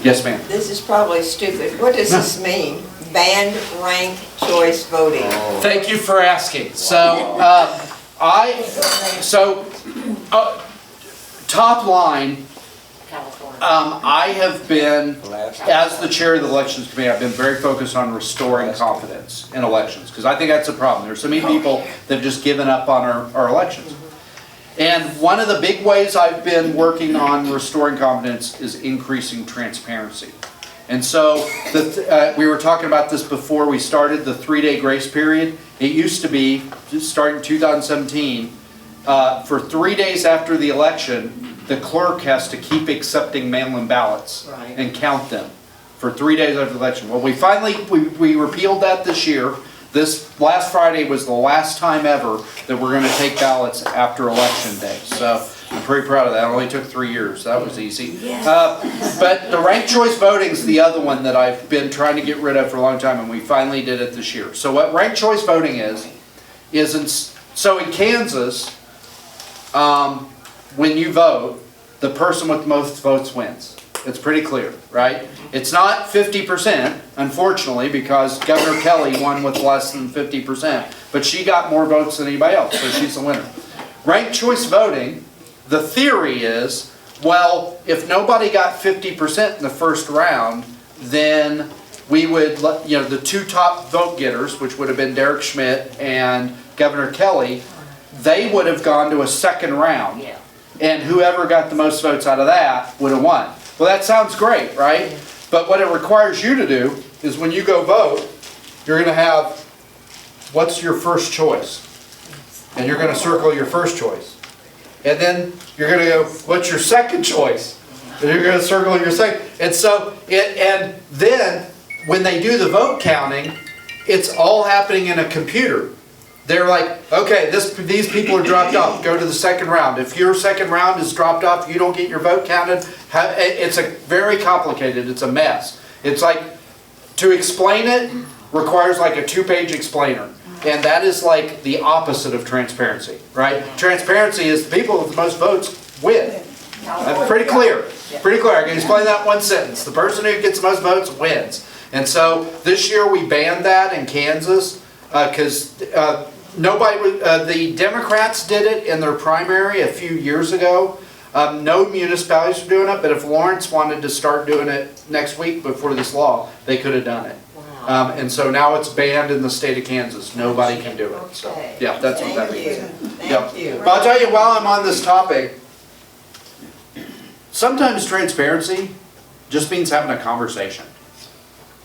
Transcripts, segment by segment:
Yes, ma'am. This is probably stupid. What does this mean? Band rank choice voting. Thank you for asking. So, top line, I have been, as the chair of the elections committee, I've been very focused on restoring confidence in elections, because I think that's a problem. There's so many people that have just given up on our elections. And one of the big ways I've been working on restoring confidence is increasing transparency. And so we were talking about this before we started, the 3-day grace period. It used to be, starting in 2017, for 3 days after the election, the clerk has to keep accepting mail-in ballots and count them for 3 days after the election. Well, we finally repealed that this year. This last Friday was the last time ever that we're going to take ballots after election day. So I'm pretty proud of that. It only took 3 years. That was easy. But the ranked choice voting is the other one that I've been trying to get rid of for a long time, and we finally did it this year. So what ranked choice voting so in Kansas, when you vote, the person with the most votes wins. It's pretty clear, right? It's not 50%, unfortunately, because Governor Kelly won with less than 50%, but she got more votes than anybody else, so she's the winner. Ranked choice voting, the theory is, well, if nobody got 50% in the first round, then we would, the two top vote getters, which would have been Derek Schmidt and Governor Kelly, they would have gone to a second round. And whoever got the most votes out of that would have won. Well, that sounds great, right? But what it requires you to do is when you go vote, you're going to have, what's your first choice? And you're going to circle your first choice. And then you're going to go, what's your second choice? And you're going to circle your second. And so, and then when they do the vote counting, it's all happening in a computer. They're like, okay, these people are dropped off. Go to the second round. If your second round is dropped off, you don't get your vote counted. It's very complicated. It's a mess. It's like, to explain it requires like a 2-page explainer. And that is like the opposite of transparency, right? Transparency is the people with the most votes win. That's pretty clear. Pretty clear. I can explain that in one sentence. The person who gets the most votes wins. And so this year we banned that in Kansas because the Democrats did it in their primary a few years ago. No municipalities were doing it, but if Lawrence wanted to start doing it next week before this law, they could have done it. And so now it's banned in the state of Kansas. Nobody can do it. So yeah, that's what that means. Thank you. But I'll tell you, while I'm on this topic, sometimes transparency just means having a conversation,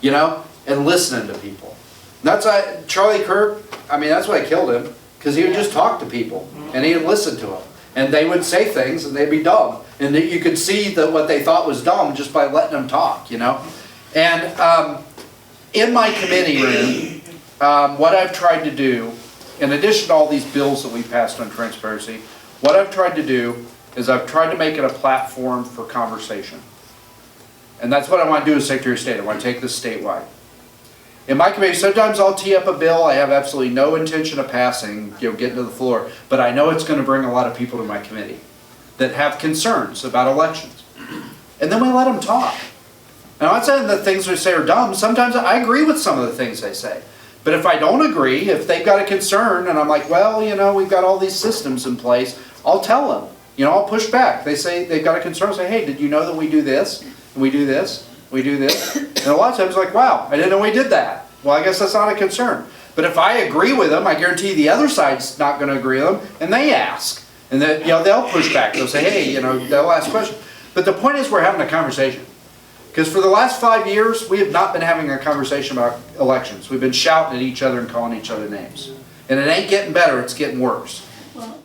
and listening to people. That's why Charlie Kirk, that's why I killed him, because he would just talk to people, and he would listen to them. And they would say things, and they'd be dumb. And you could see that what they thought was dumb just by letting them talk, And in my committee room, what I've tried to do, in addition to all these bills that we passed on transparency, what I've tried to do is I've tried to make it a platform for conversation. And that's what I want to do as Secretary of State. I want to take this statewide. In my committee, sometimes I'll tee up a bill I have absolutely no intention of passing, getting to the floor, but I know it's going to bring a lot of people to my committee that have concerns about elections. And then we let them talk. Now, I'm not saying that things they say are dumb. Sometimes I agree with some of the things they say. But if I don't agree, if they've got a concern, and I'm like, well, we've got all these systems in place, I'll tell them. I'll push back. They say they've got a concern, I'll say, hey, did you know that we do this, and we do this, we do this? And a lot of times like, wow, I didn't know we did that. Well, I guess that's not a concern. But if I agree with them, I guarantee the other side's not going to agree with them, and they ask. And then, they'll push back. They'll say, hey, they'll ask questions. But the point is we're having a conversation. Because for the last 5 years, we have not been having a conversation about elections. We've been shouting at each other and calling each other names. And it ain't getting better, it's getting worse. Well,